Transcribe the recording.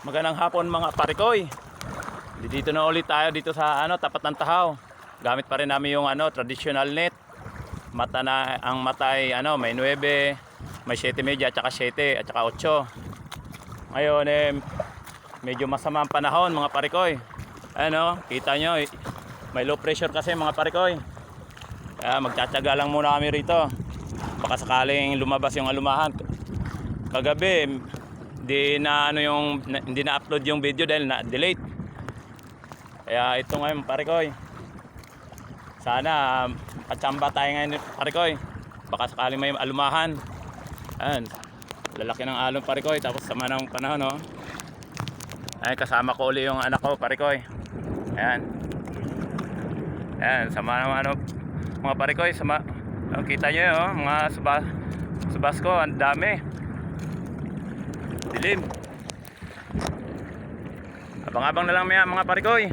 Magandang hapon mga parikoy. Dito na ulit tayo dito sa tapat ng Tahaw. Gamit pa rin namin yung traditional net. Mata na ang mata ay may 9, may 7.5 at saka 7 at saka 8. Ngayon medyo masama ang panahon mga parikoy. Kita nyo may low pressure kasi mga parikoy. Kaya magtsatsaga lang muna kami rito. Baka sakaling lumabas yung alumahan. Kagabi hindi na upload yung video dahil na-delete. Kaya ito ngayon parikoy. Sana patsamba tayo ngayon parikoy. Baka sakaling may alumahan. Ayan. Lalaki ng alon parikoy. Tapos sama ng panahon Ay, kasama ko uli yung anak ko parikoy. Ayan. Ayan. Sama ng mga parikoy. Kita nyo yun mga subas ko. Ang dami. Dilim. Abang-abang na lang mga parikoy.